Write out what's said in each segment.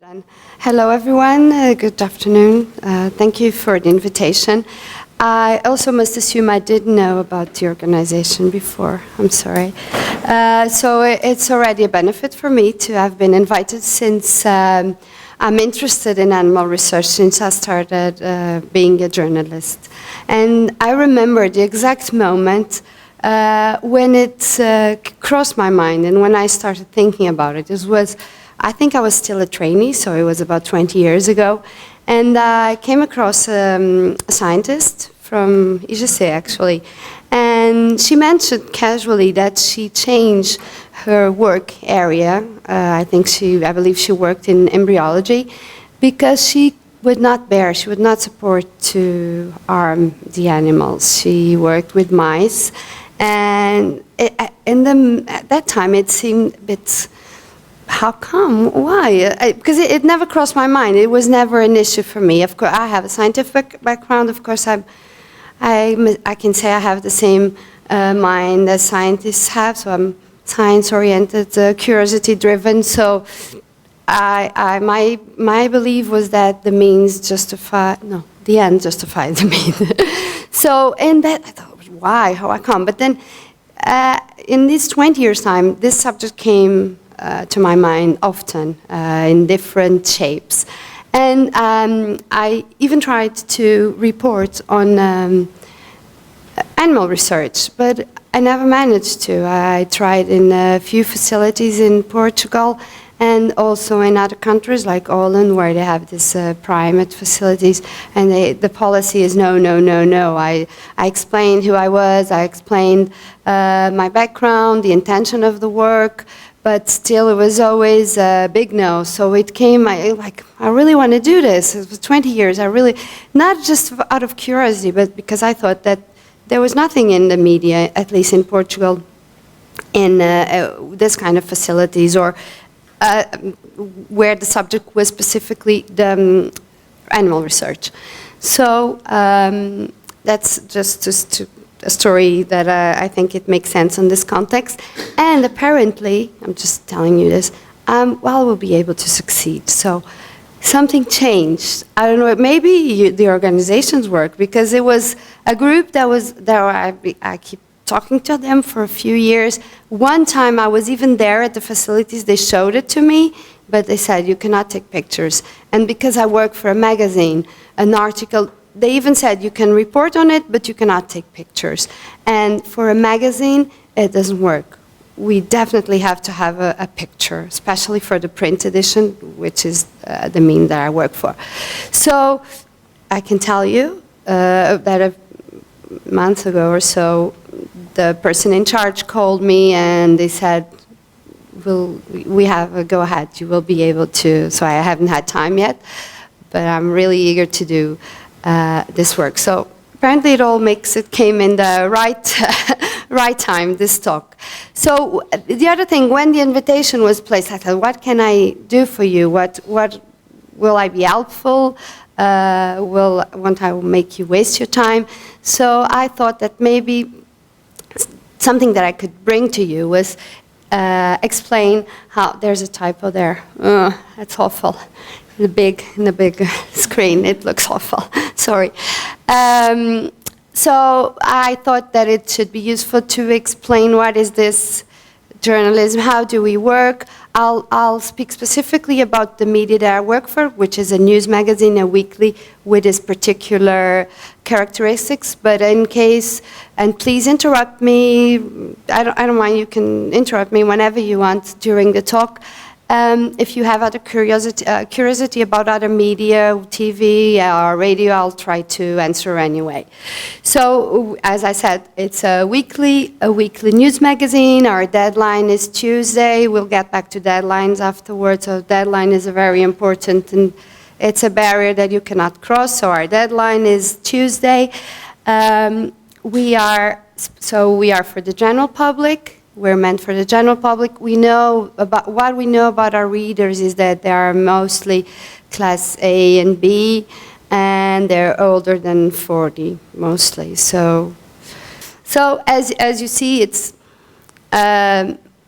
Done. Hello everyone, good afternoon. Thank you for the invitation. I also must assume I didn't know about the organization before, I'm sorry. So it's already a benefit for me to have been invited since I'm interested in animal research since I started being a journalist. And I remember the exact moment when it crossed my mind and when I started thinking about it. I think I was still a trainee, so it was about 20 years ago. And I came across a scientist from EARA, actually. And she mentioned casually that she changed her work area. I believe she worked in embryology because she would not support to harm the animals. She worked with mice. And at that time, it seemed a bit, how come? Why? Because it never crossed my mind. It was never an issue for me. Of course, I have a scientific background. Of course, I can say I have the same mind as scientists have. So I'm science-oriented, curiosity-driven. So my belief was that the end justified the means. So in that, I thought, why? How come? But then, in these 20 years' time, this subject came to my mind often in different shapes. And I even tried to report on animal research, but I never managed to. I tried in a few facilities in Portugal and also in other countries like Holland, where they have this primate facilities, and the policy is no, no, no, no. I explained who I was, I explained my background, the intention of the work, but still it was always a big no. So it came, I really want to do this. It was 20 years, not just out of curiosity, but because I thought that there was nothing in the media, at least in Portugal, in this kind of facilities, or where the subject was specifically the animal research. So that's just a story that I think it makes sense in this context. And apparently, I'm just telling you this, we'll be able to succeed. So something changed. I don't know, maybe the organizations work, because it was a group I keep talking to them for a few years. One time I was even there at the facilities, they showed it to me, but they said, you cannot take pictures. And because I work for a magazine, an article, they even said you can report on it, but you cannot take pictures. And for a magazine, it doesn't work. We definitely have to have a picture, especially for the print edition, which is the mean that I work for. So I can tell you that a month ago or so, the person in charge called me and they said, we have a go ahead, you will be able to. So I haven't had time yet, but I'm really eager to do this work. So apparently it came in the right time, this talk. So the other thing, when the invitation was placed, I thought, what can I do for you? What will I be helpful? Won't I make you waste your time? So I thought that maybe something that I could bring to you was explain how, there's a typo there. That's awful. In the big screen, it looks awful. Sorry. So I thought that it should be useful to explain what is this journalism, how do we work. I'll speak specifically about the media that I work for, which is a news magazine, a weekly, with its particular characteristics. But in case, and please interrupt me, I don't mind, you can interrupt me whenever you want during the talk. If you have other curiosity about other media, TV or radio, I'll try to answer anyway. So, as I said, it's a weekly news magazine. Our deadline is Tuesday. We'll get back to deadlines afterwards. So deadline is a very important, and it's a barrier that you cannot cross. So our deadline is Tuesday. We are for the general public. We're meant for the general public. What we know about our readers is that they are mostly class A and B, and they're older than 40 mostly. So as you see, it's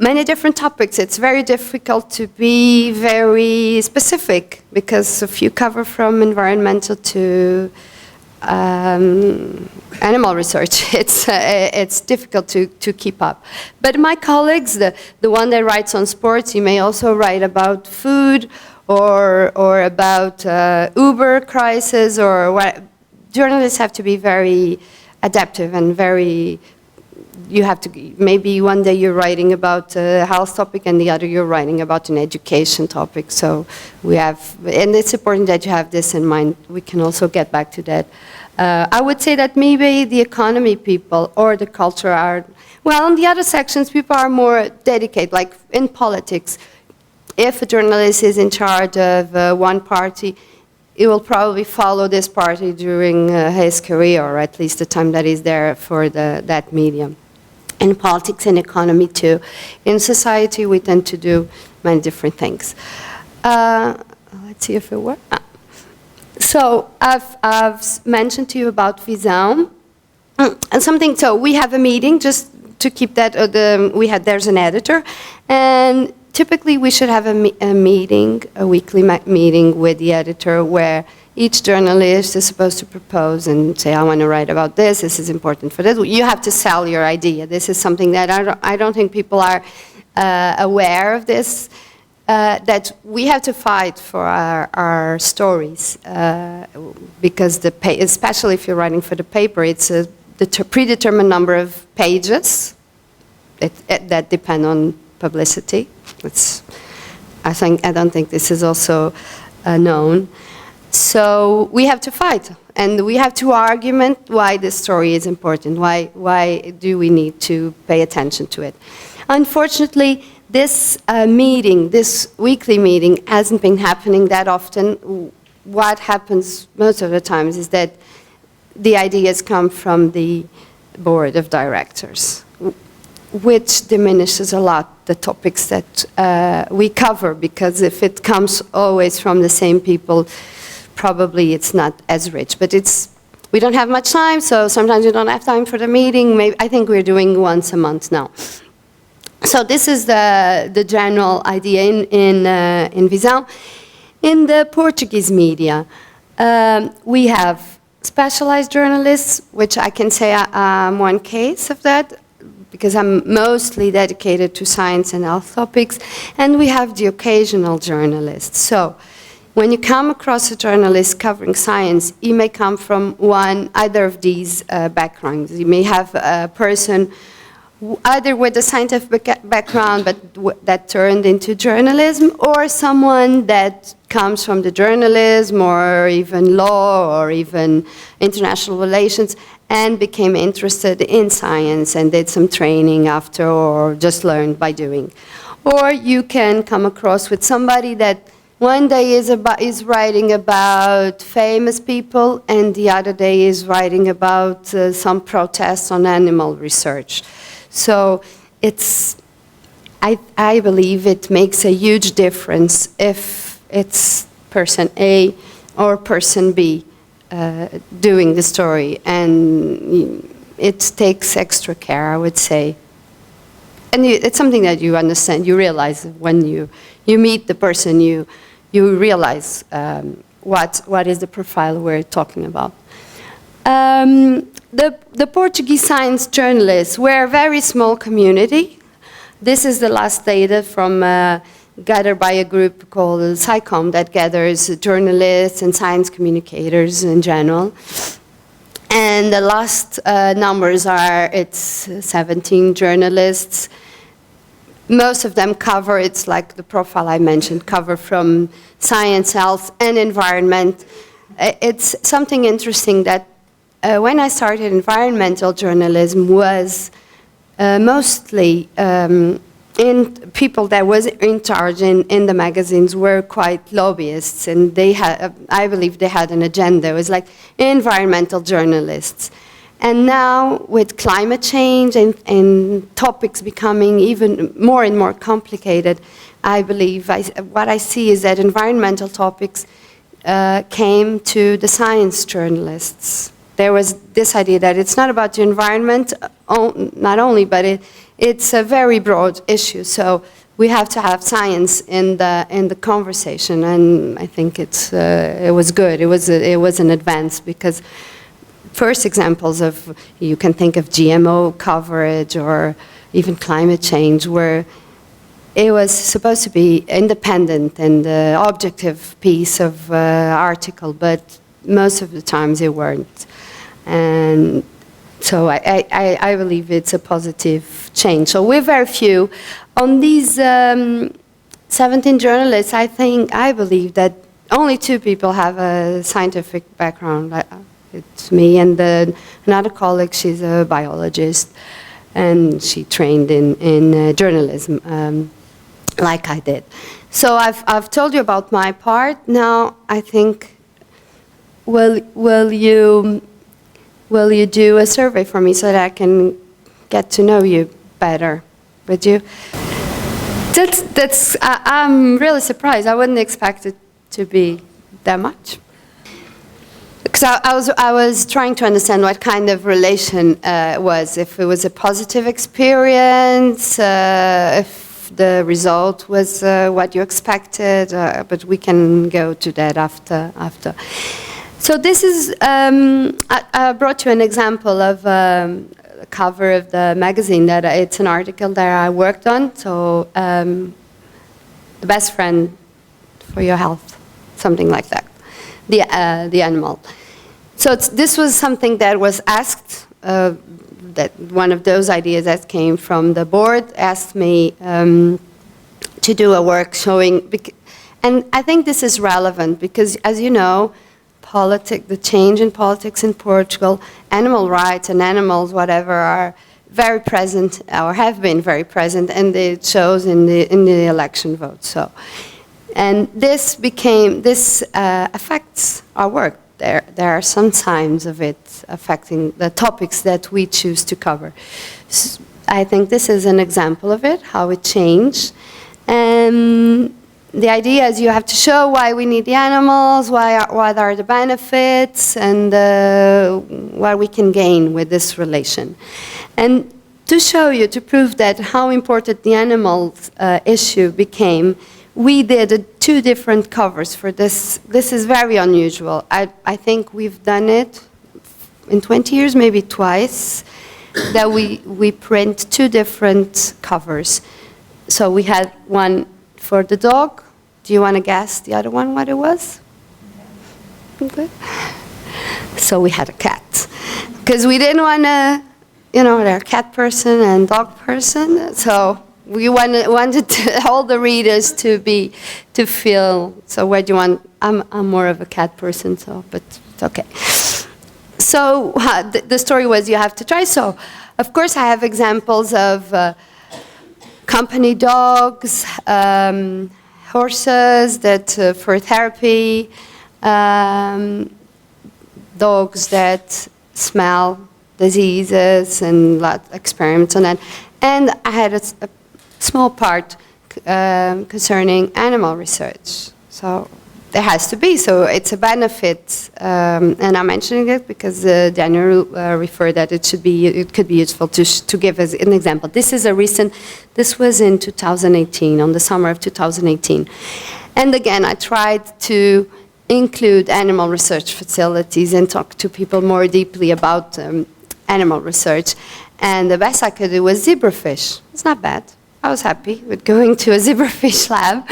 many different topics. It's very difficult to be very specific because if you cover from environmental to animal research, it's difficult to keep up. But my colleagues, the one that writes on sports, he may also write about food or about Uber crisis or what. Journalists have to be very adaptive and very. You have to, maybe one day you're writing about a health topic and the other you're writing about an education topic. So we have, and it's important that you have this in mind. We can also get back to that. I would say that maybe the economy people or the culture are, well, on the other sections, people are more dedicated, like in politics. If a journalist is in charge of one party, he will probably follow this party during his career, or at least the time that he's there for that medium. In politics and economy too. In society, we tend to do many different things. Let's see if it works. So I've mentioned to you about Visão. And something, so we have a meeting, just to keep that, there's an editor, and typically we should have a meeting, a weekly meeting with the editor where each journalist is supposed to propose and say, I want to write about this, this is important for this. You have to sell your idea. This is something that I don't think people are aware of this, that we have to fight for our stories, because especially if you're writing for the paper, it's the predetermined number of pages that depend on publicity. I don't think this is also known. So we have to fight, and we have to argument why this story is important. Why do we need to pay attention to it? Unfortunately, this meeting, this weekly meeting, hasn't been happening that often. What happens most of the times is that the ideas come from the board of directors, which diminishes a lot the topics that we cover, because if it comes always from the same people, probably it's not as rich. But we don't have much time, so sometimes we don't have time for the meeting. I think we're doing once a month now. So this is the general idea in Visão. In the Portuguese media, we have specialized journalists, which I can say I'm one case of that, because I'm mostly dedicated to science and health topics, and we have the occasional journalists. So when you come across a journalist covering science, he may come from either of these backgrounds. You may have a person either with a scientific background but that turned into journalism, or someone that comes from the journalism or even law or even international relations and became interested in science and did some training after or just learned by doing. Or you can come across with somebody that one day is writing about famous people and the other day is writing about some protests on animal research. So I believe it makes a huge difference if it's person A or person B doing the story, and it takes extra care, I would say. And it's something that you understand, you realize when you meet the person, you realize what is the profile we're talking about. The Portuguese science journalists were a very small community. This is the last data from gathered by a group called Takehome that gathers journalists and science communicators in general. And the last numbers are, it's 17 journalists. Most of them cover, it's like the profile I mentioned, cover from science, health, and environment. It's something interesting that when I started environmental journalism was mostly in people that was in charge in the magazines were quite lobbyists, and they had, I believe they had an agenda. It was like environmental journalists. And now with climate change and topics becoming even more and more complicated, I believe what I see is that environmental topics came to the science journalists. There was this idea that it's not about the environment, not only, but it's a very broad issue, so we have to have science in the conversation, and I think it was good. It was an advance, because first examples of, you can think of GMO coverage or even climate change, where it was supposed to be independent and objective piece of article, but most of the times it weren't. And so I believe it's a positive change. So we're very few. On these 17 journalists, I believe that only 2 people have a scientific background. It's me and another colleague, she's a biologist, and she trained in journalism, like I did. So I've told you about my part. Now I think, will you do a survey for me so that I can get to know you better? Would you? I'm really surprised. I wouldn't expect it to be that much. Because I was trying to understand what kind of relation was, if it was a positive experience, if the result was what you expected, but we can go to that after. So this is, I brought you an example of the cover of the magazine, that it's an article that I worked on, so the best friend for your health, something like that, the animal. So this was something that was asked, that one of those ideas that came from the board asked me to do a work showing, and I think this is relevant because, as you know, the change in politics in Portugal, animal rights and animals, whatever, are very present, or have been very present, and it shows in the election vote. So, and this affects our work. There are some signs of it affecting the topics that we choose to cover. So I think this is an example of it, how it changed. And the idea is you have to show why we need the animals, what are the benefits, and what we can gain with this relation. And to show you, to prove that how important the animals issue became, we did 2 different covers for this. This is very unusual. I think we've done it in 20 years, maybe twice, that we print 2 different covers. So we had one for the dog. Do you want to guess the other one what it was? Okay. So we had a cat. Because we didn't want to, they're a cat person and dog person, so we wanted all the readers to feel. So where do you want? I'm more of a cat person, so but it's okay. So the story was you have to try. So of course I have examples of company dogs, horses that for therapy, dogs that smell diseases, and lots of experiments on that. And I had a small part concerning animal research. So there has to be, so it's a benefit. And I'm mentioning it because Daniel referred that it could be useful to give as an example. This was in 2018, on the summer of 2018. And again, I tried to include animal research facilities and talk to people more deeply about animal research. And the best I could do was zebrafish. It's not bad. I was happy with going to a zebrafish lab.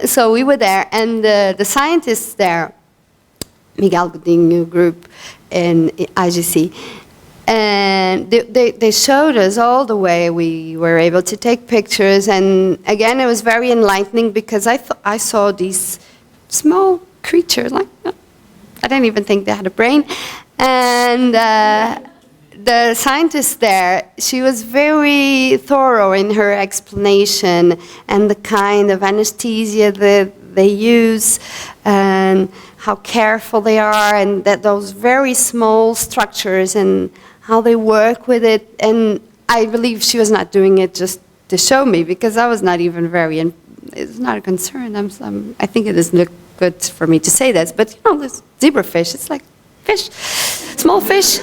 So we were there, and the scientists there, Miguel Godinho group in IGC, and they showed us all the way. We were able to take pictures, and again, it was very enlightening because I saw these small creatures, like, I didn't even think they had a brain, and the scientist there, she was very thorough in her explanation and the kind of anesthesia that they use and how careful they are, and that those very small structures and how they work with it. And I believe she was not doing it just to show me, because I was not even it's not a concern. I think it isn't good for me to say this, but this zebrafish, it's like fish, small fish.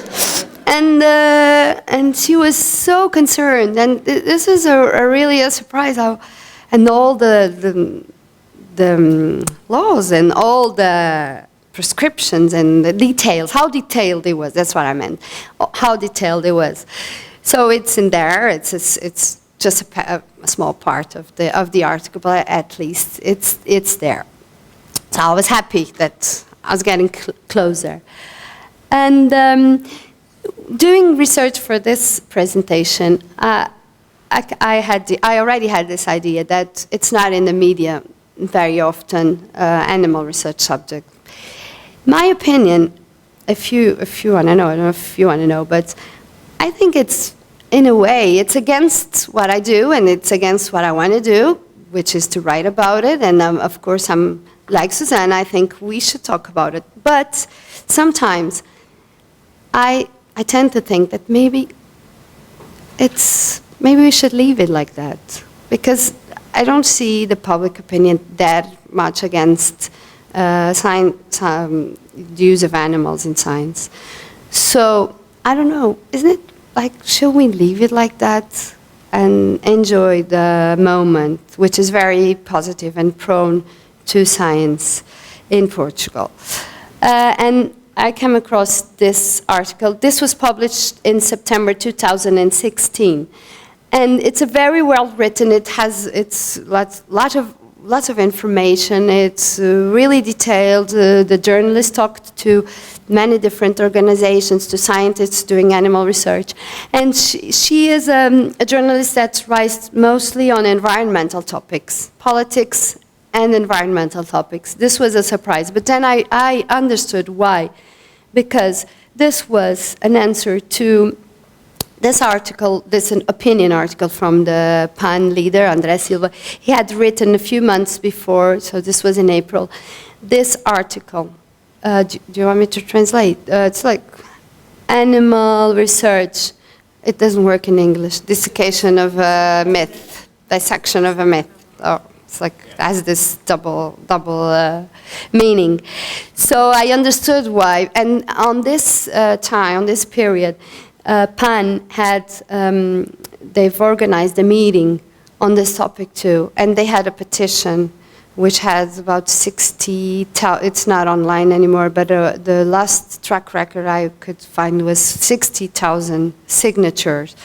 And she was so concerned, and this is really a surprise. And all the laws and all the prescriptions and the details, how detailed it was. That's what I meant. How detailed it was. So it's in there. It's just a small part of the article, but at least it's there. So I was happy that I was getting closer. And doing research for this presentation, I already had this idea that it's not in the media very often, animal research subject. My opinion, if you want to know, I don't know if you want to know, but I think it's, in a way, it's against what I do and it's against what I want to do, which is to write about it. And of course, I'm like Suzanne, I think we should talk about it. But sometimes I tend to think that maybe we should leave it like that, because I don't see the public opinion that much against science, the use of animals in science. So I don't know, isn't it like, should we leave it like that and enjoy the moment, which is very positive and prone to science in Portugal? And I came across this article. This was published in September 2016. And it's a very well written. It has lots of information. It's really detailed. The journalist talked to many different organizations, to scientists doing animal research. And she is a journalist that writes mostly on environmental topics, politics and environmental topics. This was a surprise. But then I understood why. Because this was an answer to this article, this an opinion article from the PAN leader, André Silva. He had written a few months before, so this was in April, this article. Do you want me to translate? It's like animal research. It doesn't work in English. Dissection of a myth, dissection of a myth. Oh, it's like, it has this double meaning. So I understood why. And on this time, on this period, PAN had, they've organized a meeting on this topic too, and they had a petition which has about 60,000, it's not online anymore, but the last track record I could find was 60,000 signatures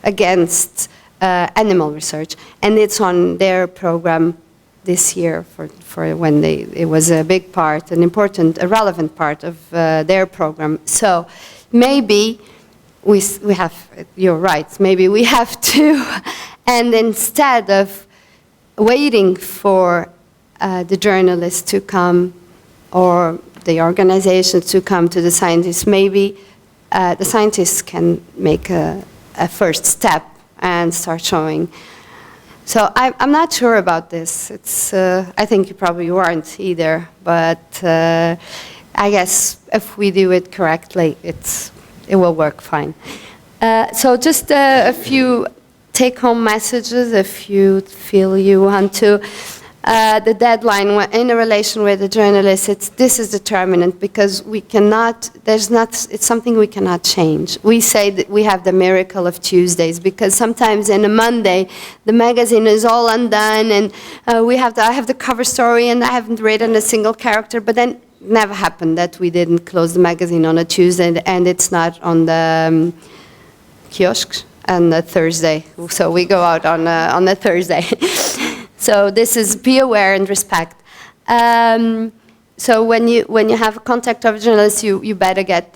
against animal research, and it's on their program this year for when it was a big part, an important, a relevant part of their program. So maybe we have, you're right, maybe we have to, and instead of waiting for the journalists to come or the organizations to come to the scientists, maybe the scientists can make a first step and start showing. So I'm not sure about this. It's, I think you probably weren't either, but I guess if we do it correctly, it will work fine. So just a few take-home messages if you feel you want to. The deadline in a relation with the journalists, this is determinant because we cannot, it's something we cannot change. We say that we have the miracle of Tuesdays because sometimes in a Monday, the magazine is all undone and I have the cover story and I haven't written a single character, but then it never happened that we didn't close the magazine on a Tuesday and it's not on the kiosks on a Thursday. So we go out on a Thursday. So this is be aware and respect. So when you have contact of a journalist, you better get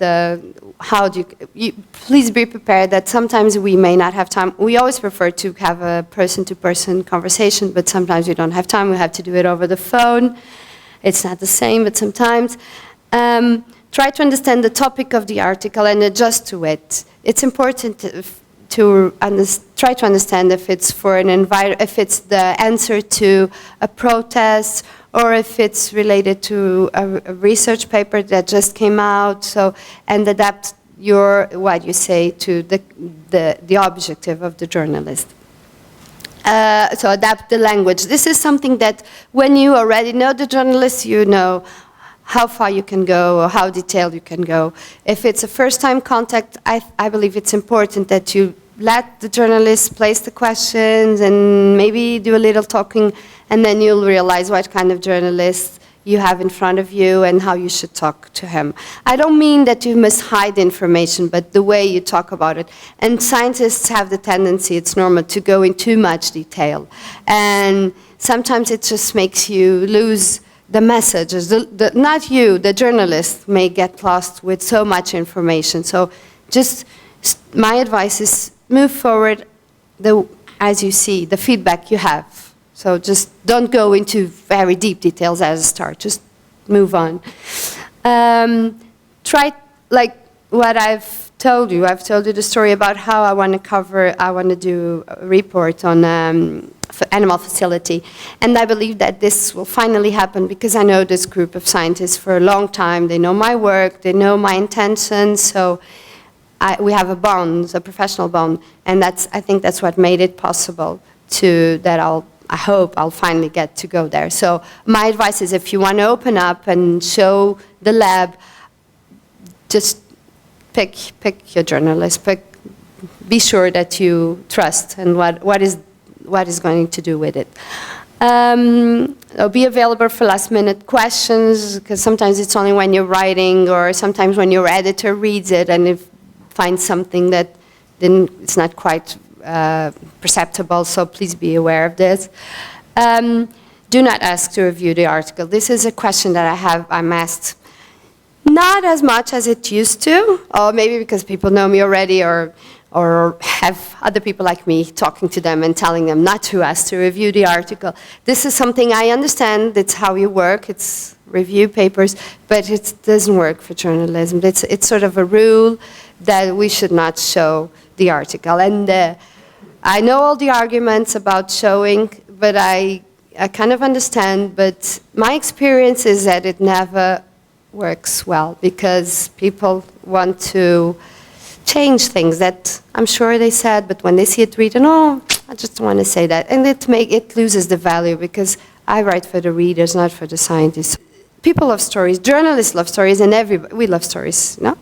please be prepared that sometimes we may not have time. We always prefer to have a person-to-person conversation, but sometimes we don't have time. We have to do it over the phone. It's not the same, but sometimes. Try to understand the topic of the article and adjust to it. It's important to try to understand if it's for if it's the answer to a protest or if it's related to a research paper that just came out. So and adapt what you say to the objective of the journalist. So adapt the language. This is something that when you already know the journalist, you know how far you can go or how detailed you can go. If it's a first-time contact, I believe it's important that you let the journalist place the questions and maybe do a little talking, and then you'll realize what kind of journalist you have in front of you and how you should talk to him. I don't mean that you must hide information, but the way you talk about it. And scientists have the tendency, it's normal, to go in too much detail. And sometimes it just makes you lose the messages. Not you, the journalist may get lost with so much information. So just my advice is move forward as you see, the feedback you have. So just don't go into very deep details as a start. Just move on. Try, like what I've told you. I've told you the story about how I want to do a report on animal facility. And I believe that this will finally happen because I know this group of scientists for a long time. They know my work, they know my intentions, so we have a bond, a professional bond, and I think that's what made it possible I hope I'll finally get to go there. So my advice is if you want to open up and show the lab, just pick your journalist, be sure that you trust and what is going to do with it. Be available for last minute questions, because sometimes it's only when you're writing or sometimes when your editor reads it and it finds something that it's not quite perceptible, so please be aware of this. Do not ask to review the article. This is a question that I'm asked not as much as it used to, or maybe because people know me already or have other people like me talking to them and telling them not to ask to review the article. This is something I understand, it's how you work, it's review papers, but it doesn't work for journalism. It's sort of a rule that we should not show the article. And I know all the arguments about showing, but I kind of understand, but my experience is that it never works well because people want to change things that I'm sure they said, but when they see it written, oh, I just want to say that. And it loses the value because I write for the readers, not for the scientists. People love stories, journalists love stories, and we love stories. No,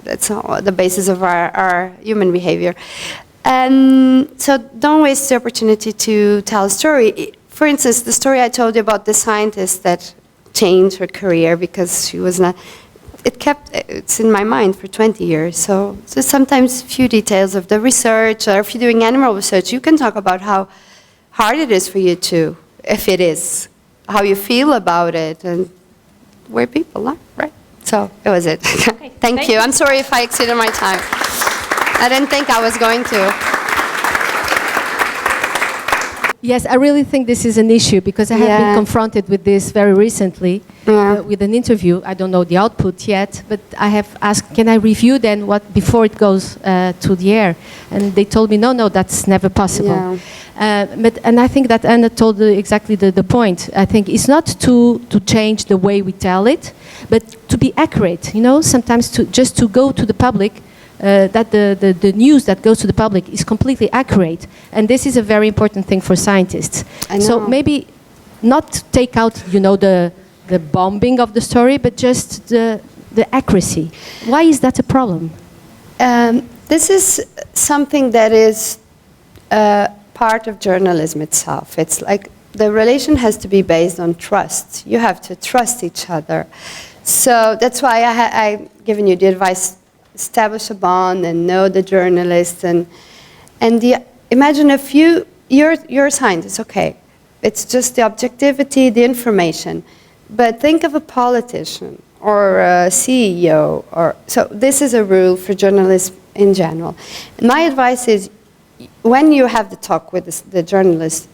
that's the basis of our human behavior. And so don't waste the opportunity to tell a story. For instance, the story I told you about the scientist that changed her career because she was not, it's in my mind for 20 years. So sometimes a few details of the research, or if you're doing animal research, you can talk about how hard it is for you to, if it is, how you feel about it, and where people are, right? So it was it. Okay, thank you. I'm sorry if I exceeded my time. I didn't think I was going to. Yes, I really think this is an issue because I have been confronted with this very recently with an interview. I don't know the output yet, but I have asked, can I review then before it goes to the air? And they told me, no, that's never possible. Yeah. And I think that Anna told exactly the point. I think it's not to change the way we tell it, but to be accurate. Sometimes just to go to the public. That the news that goes to the public is completely accurate. And this is a very important thing for scientists. So maybe not take out, the bombing of the story, but just the accuracy. Why is that a problem? This is something that is part of journalism itself. It's like the relation has to be based on trust. You have to trust each other. So that's why I've given you the advice, establish a bond and know the journalist imagine if you're a scientist, okay, it's just the objectivity, the information, but think of a politician or a CEO so this is a rule for journalists in general. And my advice is when you have the talk with the journalist,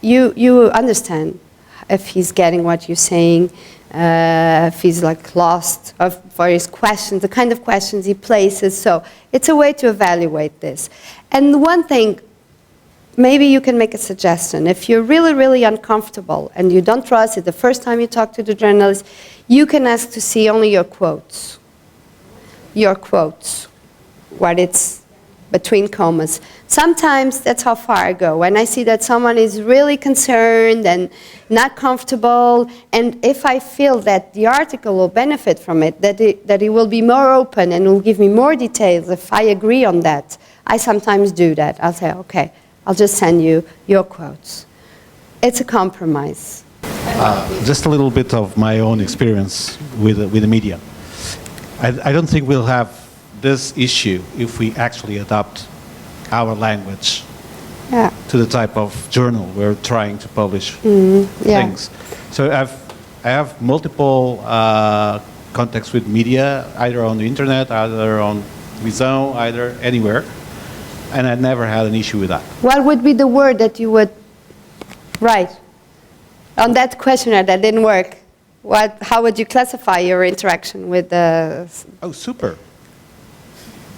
you understand if he's getting what you're saying, if he's lost for his questions, the kind of questions he places. So it's a way to evaluate this. And one thing, maybe you can make a suggestion. If you're really, really uncomfortable and you don't trust it the first time you talk to the journalist, you can ask to see only your quotes. Your quotes. What it's between commas. Sometimes that's how far I go. When I see that someone is really concerned and not comfortable, and if I feel that the article will benefit from it, that it will be more open and will give me more details, if I agree on that, I sometimes do that. I'll say, okay, I'll just send you your quotes. It's a compromise. Just a little bit of my own experience with the media. I don't think we'll have this issue if we actually adopt our language to the type of journal we're trying to publish things. So I have multiple contacts with media, either on the internet, either on Visão, either anywhere, and I never had an issue with that. What would be the word that you would write on that questionnaire that didn't work? How would you classify your interaction with the... Oh, super.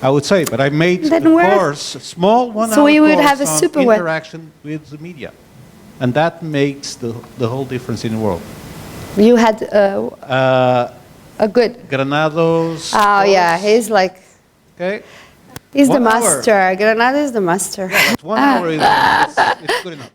I would say, but I made a course, a small 1 hour so we would course have a super on interaction with the media. And that makes the whole difference in the world. You had a good... Granado's Oh, course. yeah, he's like... Okay. He's the 1 hour. master. Granada is the master. Yeah, but 1 hour is it's good enough.